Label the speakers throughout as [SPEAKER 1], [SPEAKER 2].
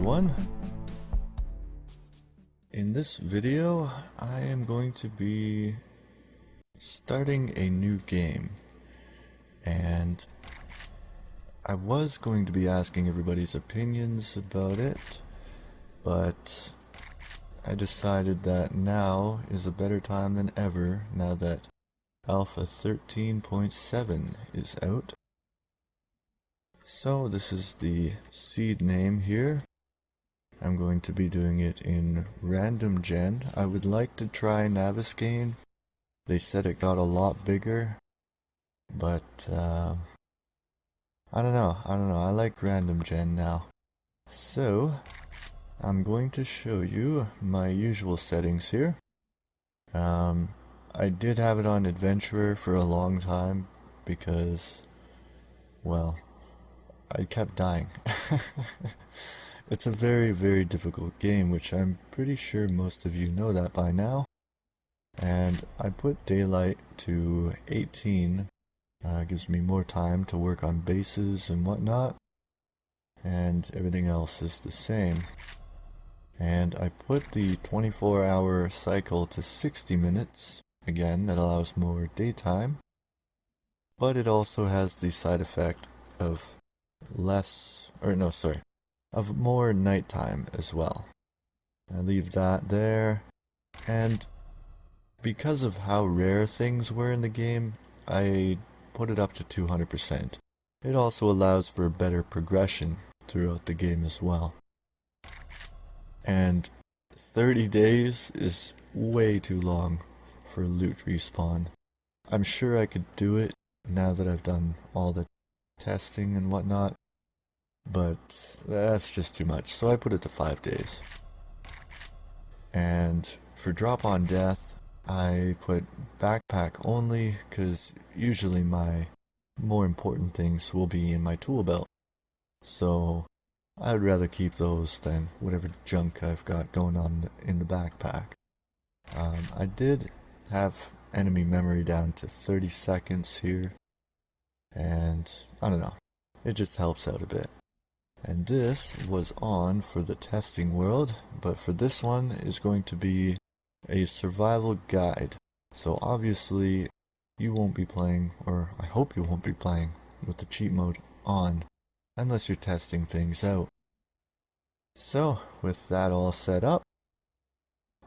[SPEAKER 1] everyone. In this video, I am going to be starting a new game, and I was going to be asking everybody's opinions about it, but I decided that now is a better time than ever now that Alpha 13.7 is out. So this is the seed name here. I'm going to be doing it in random gen. I would like to try Naviskane. They said it got a lot bigger, but I don't know. I like random gen now. So I'm going to show you my usual settings here. I did have it on adventurer for a long time because, well, I kept dying. It's a very, very difficult game, which I'm pretty sure most of you know that by now. And I put daylight to 18. Gives me more time to work on bases and whatnot. And everything else is the same. And I put the 24-hour cycle to 60 minutes. Again, that allows more daytime. But it also has the side effect of of more nighttime as well. I leave that there, and because of how rare things were in the game, I put it up to 200%. It also allows for better progression throughout the game as well. And 30 days is way too long for loot respawn. I'm sure I could do it now that I've done all the testing and whatnot, but that's just too much, so I put it to 5 days. And for drop on death, I put backpack only, because usually my more important things will be in my tool belt. So I'd rather keep those than whatever junk I've got going on in the backpack. I did have enemy memory down to 30 seconds here, and I don't know, it just helps out a bit. And this was on for the testing world, but for this one is going to be a survival guide. So obviously you won't be playing, or I hope you won't be playing, with the cheat mode on, unless you're testing things out. So with that all set up,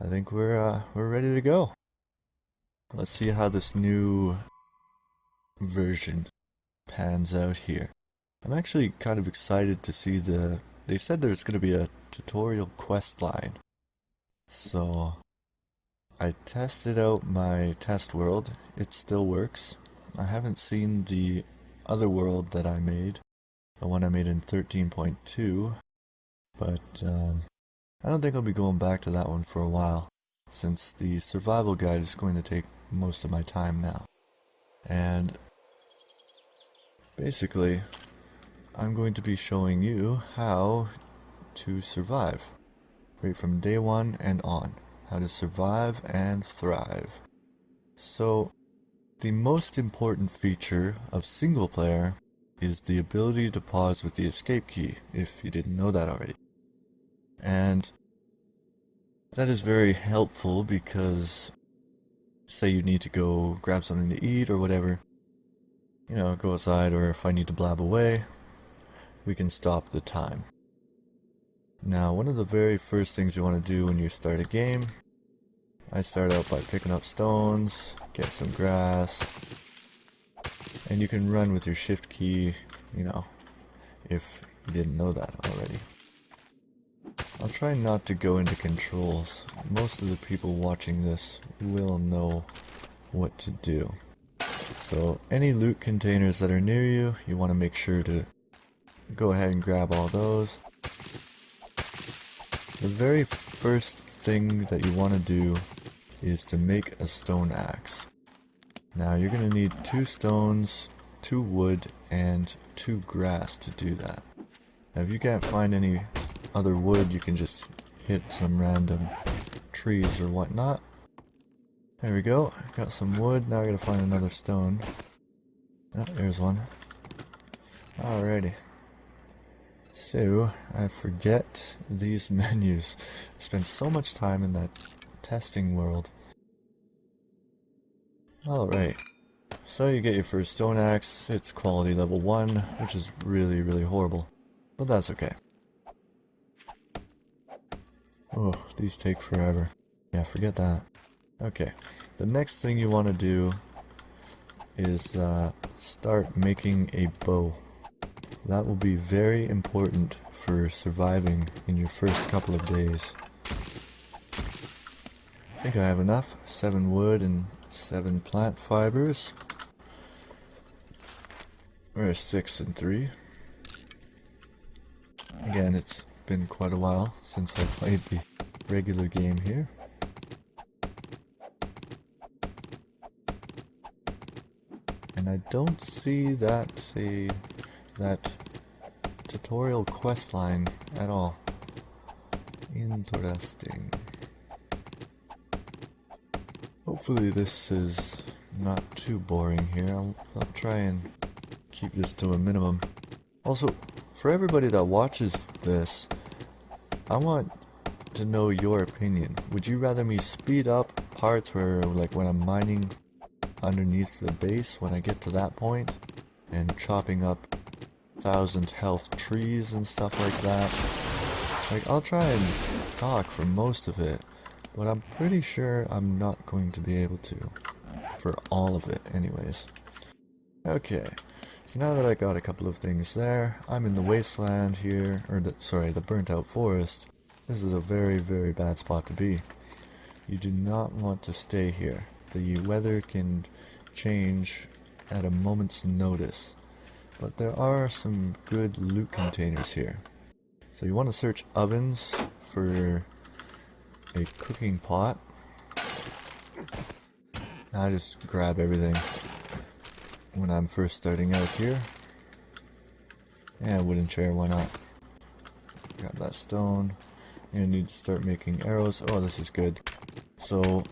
[SPEAKER 1] I think we're ready to go. Let's see how this new version pans out here. I'm actually kind of excited to see they said there's going to be a tutorial quest line. So I tested out my test world. It still works. I haven't seen the other world that I made, the one I made in 13.2, but I don't think I'll be going back to that one for a while, since the survival guide is going to take most of my time now. And basically, I'm going to be showing you how to survive right from day one and on. How to survive and thrive. So, the most important feature of single player is the ability to pause with the escape key, if you didn't know that already. And that is very helpful because, say you need to go grab something to eat or whatever, you know, go outside, or if I need to blab away, we can stop the time. Now, one of the very first things you want to do when you start a game, I start out by picking up stones, get some grass, and you can run with your shift key, you know, if you didn't know that already. I'll try not to go into controls. Most of the people watching this will know what to do. So any loot containers that are near you, you want to make sure to go ahead and grab all those. The very first thing that you want to do is to make a stone axe. Now you're going to need 2 stones, 2 wood, and 2 grass to do that. Now if you can't find any other wood, you can just hit some random trees or whatnot. There we go, got some wood, now I gotta find another stone. Oh, there's one. Alrighty. So, I forget these menus. I spend so much time in that testing world. Alright, so you get your first stone axe. It's quality level 1, which is really, really horrible. But that's okay. Oh, these take forever. Yeah, forget that. Okay, the next thing you want to do is start making a bow. That will be very important for surviving in your first couple of days. I think I have enough. 7 wood and 7 plant fibers. Or 6 and 3. Again, it's been quite a while since I played the regular game here. And I don't see that tutorial quest line at all. Interesting. Hopefully this is not too boring here. I'll try and keep this to a minimum. Also, for everybody that watches this, I want to know your opinion. Would you rather me speed up parts where, like when I'm mining underneath the base, when I get to that point, and chopping up 1,000 health trees and stuff like that? Like, I'll try and talk for most of it, but I'm pretty sure I'm not going to be able to for all of it anyways. Okay, so now that I got a couple of things there, I'm in the wasteland here, or the burnt out forest. This is a very, very bad spot to be. You do not want to stay here. The weather can change at a moment's notice, but there are some good loot containers here. So you want to search ovens for a cooking pot. I just grab everything when I'm first starting out here. And wooden chair, why not? Grab that stone. You're gonna need to start making arrows. Oh, this is good. So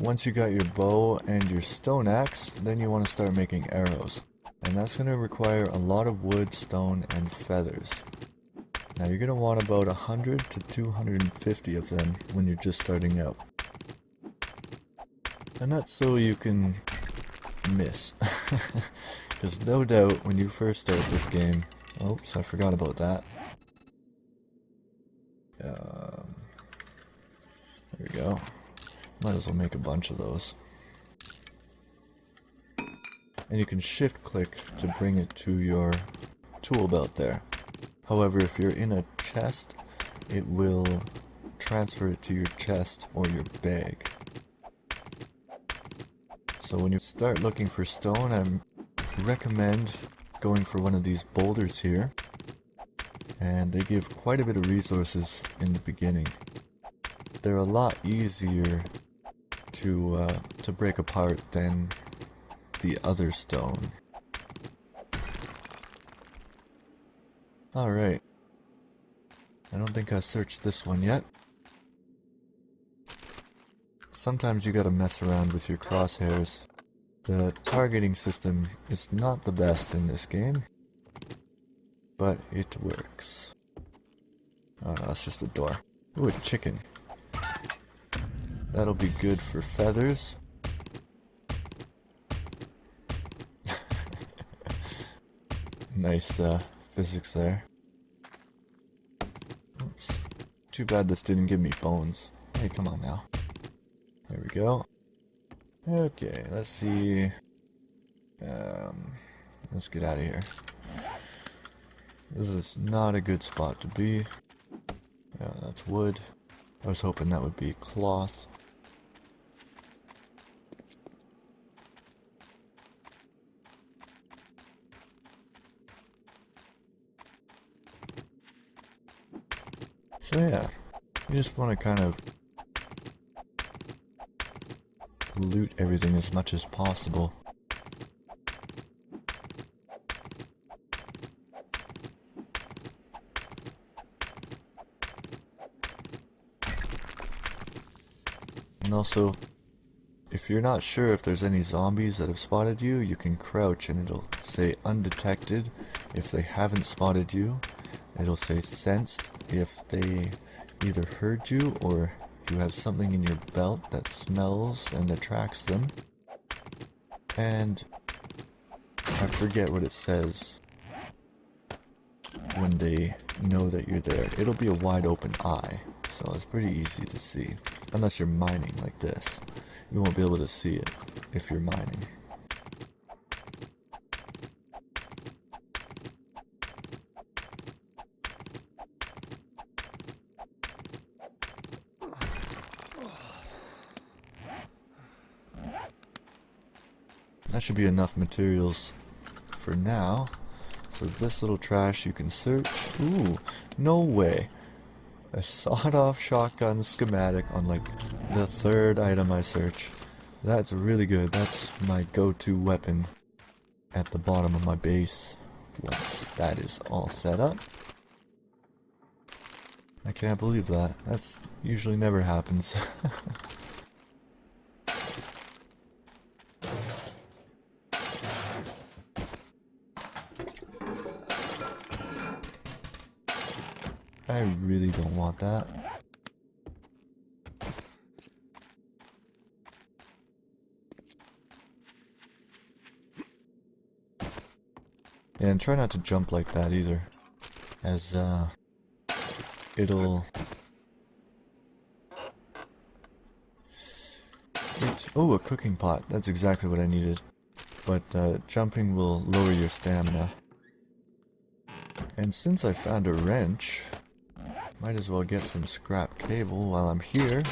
[SPEAKER 1] once you got your bow and your stone axe, then you want to start making arrows. And that's going to require a lot of wood, stone, and feathers. Now you're going to want about 100 to 250 of them when you're just starting out. And that's so you can miss. Because no doubt when you first start this game... Oops, I forgot about that. There we go. Might as well make a bunch of those. And you can shift click to bring it to your tool belt there. However, if you're in a chest, it will transfer it to your chest or your bag. So when you start looking for stone, I recommend going for one of these boulders here. And they give quite a bit of resources in the beginning. They're a lot easier to break apart than the other stone. Alright. I don't think I searched this one yet. Sometimes you gotta mess around with your crosshairs. The targeting system is not the best in this game, but it works. Oh no, that's just a door. Ooh, a chicken. That'll be good for feathers. Nice physics there. Oops. Too bad this didn't give me bones. Hey, come on now. There we go. Okay, let's see. Let's get out of here. This is not a good spot to be. Yeah, that's wood. I was hoping that would be cloth. So yeah, you just want to kind of loot everything as much as possible. And also, if you're not sure if there's any zombies that have spotted you, you can crouch and it'll say undetected if they haven't spotted you. it'll say sensed if they either heard you or you have something in your belt that smells and attracts them. And I forget what it says when they know that you're there. It'll be a wide open eye, so it's pretty easy to see. Unless you're mining like this. You won't be able to see it if you're mining. That should be enough materials for now. So this little trash you can search. Ooh, no way. A sawed-off shotgun schematic on like the third item I search. That's really good. That's my go-to weapon at the bottom of my base once that is all set up. I can't believe that. That's usually never happens. I really don't want that. And try not to jump like that either, as it'll... Oh, a cooking pot. That's exactly what I needed. But jumping will lower your stamina. And since I found a wrench, might as well get some scrap cable while I'm here,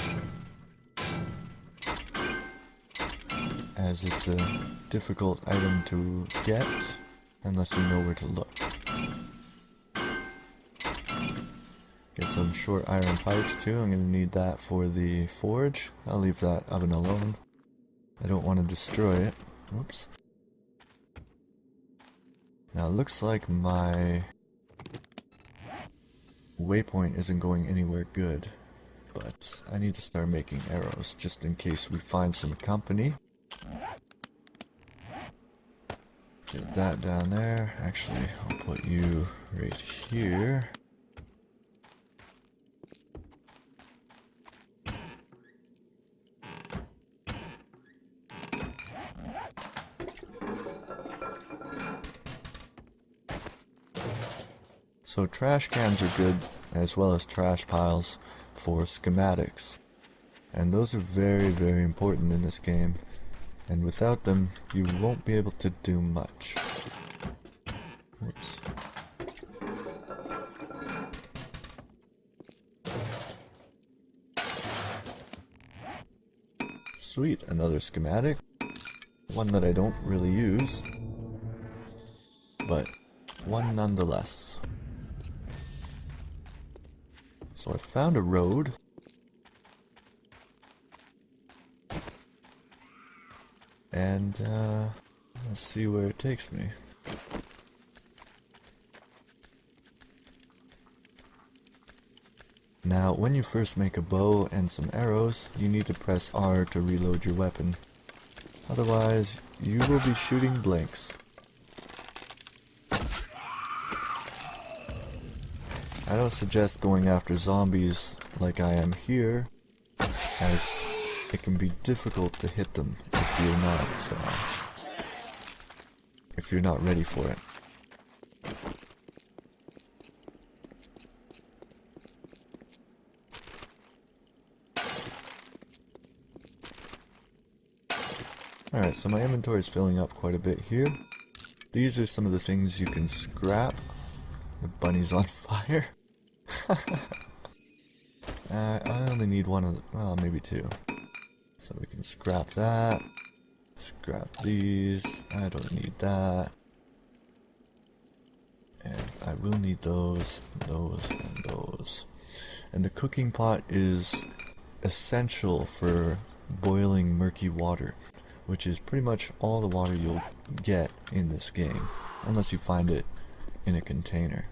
[SPEAKER 1] as it's a difficult item to get unless you know where to look. Get some short iron pipes too. I'm going to need that for the forge. I'll leave that oven alone. I don't want to destroy it. Oops. Now it looks like my waypoint isn't going anywhere good, but I need to start making arrows just in case we find some company. Get that down there. Actually, I'll put you right here. So trash cans are good, as well as trash piles for schematics. And those are very, very important in this game. And without them, you won't be able to do much. Whoops. Sweet, another schematic. One that I don't really use, but one nonetheless. So I found a road. And let's see where it takes me. Now, when you first make a bow and some arrows, you need to press R to reload your weapon. Otherwise, you will be shooting blanks. I don't suggest going after zombies like I am here, as it can be difficult to hit them if you're not ready for it. Alright, so my inventory is filling up quite a bit here. These are some of the things you can scrap. The bunny's on fire. I only need one of the, well, maybe two. So we can scrap that. Scrap these. I don't need that. And I will need those, and those. And the cooking pot is essential for boiling murky water, which is pretty much all the water you'll get in this game, unless you find it in a container.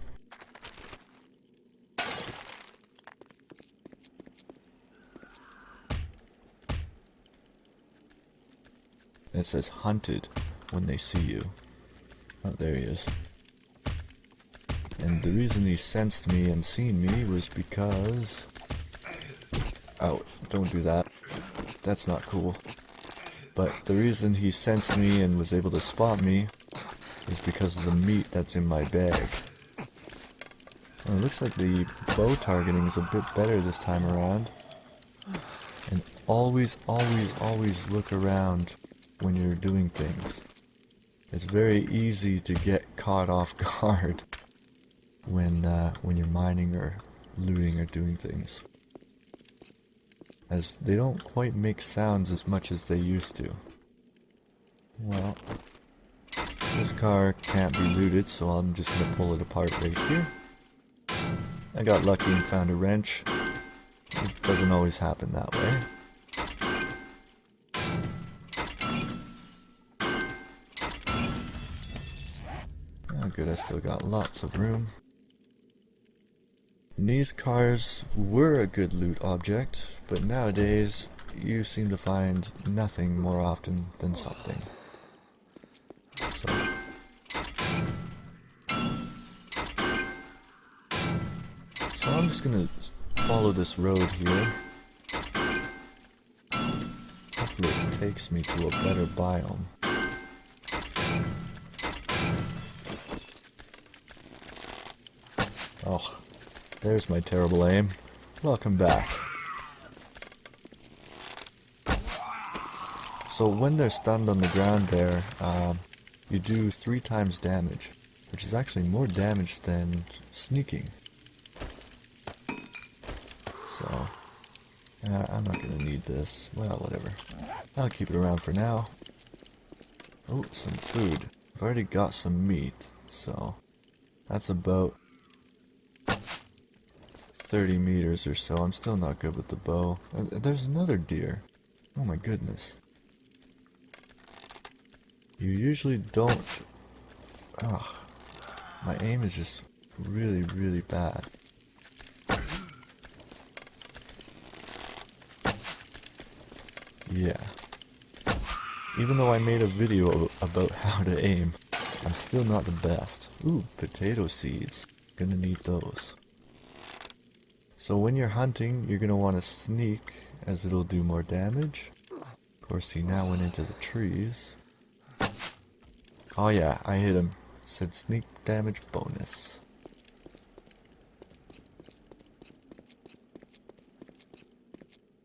[SPEAKER 1] It says hunted when they see you. Oh, there he is. And the reason he sensed me and seen me was because... Oh, don't do that. That's not cool. But the reason he sensed me and was able to spot me is because of the meat that's in my bag. And it looks like the bow targeting is a bit better this time around. And always, always, always look around when you're doing things. It's very easy to get caught off guard when you're mining or looting or doing things, as they don't quite make sounds as much as they used to. Well, this car can't be looted, so I'm just gonna pull it apart right here. I got lucky and found a wrench. It doesn't always happen that way. Oh good, I still got lots of room. These cars were a good loot object, but nowadays you seem to find nothing more often than something. So I'm just gonna follow this road here. Hopefully it takes me to a better biome. Oh, there's my terrible aim. Welcome back. So when they're stunned on the ground there, you do 3 times damage, which is actually more damage than sneaking. So, I'm not gonna need this. Well, whatever. I'll keep it around for now. Oh, some food. I've already got some meat, so that's about 30 meters or so. I'm still not good with the bow. There's another deer. Oh my goodness. You usually don't... Ugh. My aim is just really, really bad. Yeah. Even though I made a video about how to aim, I'm still not the best. Ooh, potato seeds. Gonna need those. So when you're hunting, you're gonna want to sneak, as it'll do more damage. Of course, he now went into the trees. Oh yeah, I hit him. Said sneak damage bonus.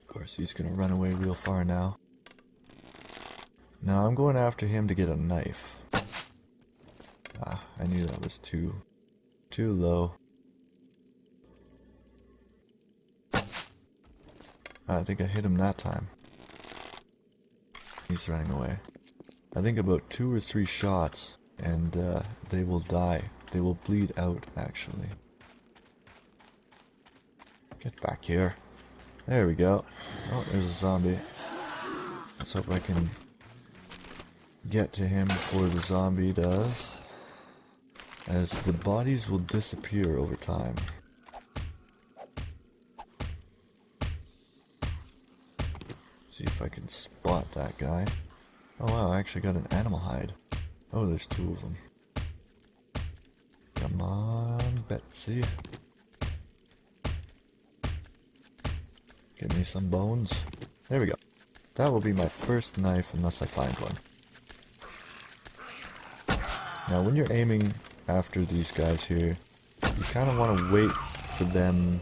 [SPEAKER 1] Of course, he's gonna run away real far now. Now I'm going after him to get a knife. Ah, I knew that was too low. I think I hit him that time. He's running away. I think about 2 or 3 shots and they will die. They will bleed out, actually. Get back here. There we go. Oh, there's a zombie. Let's hope I can get to him before the zombie does, as the bodies will disappear over time. See if I can spot that guy. Oh wow, I actually got an animal hide. Oh, there's 2 of them. Come on, Betsy. Get me some bones. There we go. That will be my first knife unless I find one. Now when you're aiming after these guys here, you kind of want to wait for them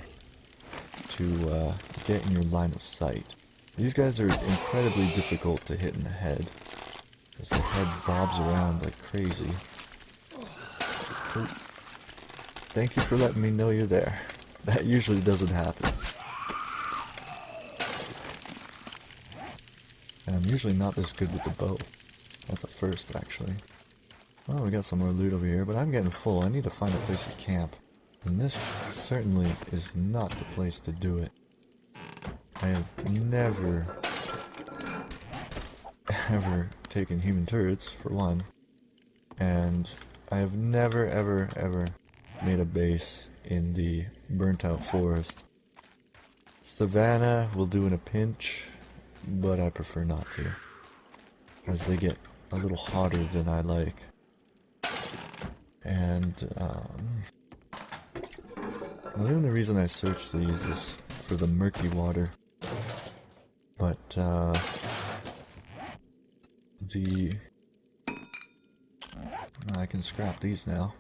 [SPEAKER 1] to get in your line of sight. These guys are incredibly difficult to hit in the head, as the head bobs around like crazy. Oh. Thank you for letting me know you're there. That usually doesn't happen. And I'm usually not this good with the bow. That's a first, actually. Well, we got some more loot over here, but I'm getting full. I need to find a place to camp. And this certainly is not the place to do it. I have never, ever taken human turrets, for one. And I have never, ever, ever made a base in the burnt out forest. Savannah will do in a pinch, but I prefer not to, as they get a little hotter than I like. And Now, the only reason I search these is for the murky water. But, I can scrap these now.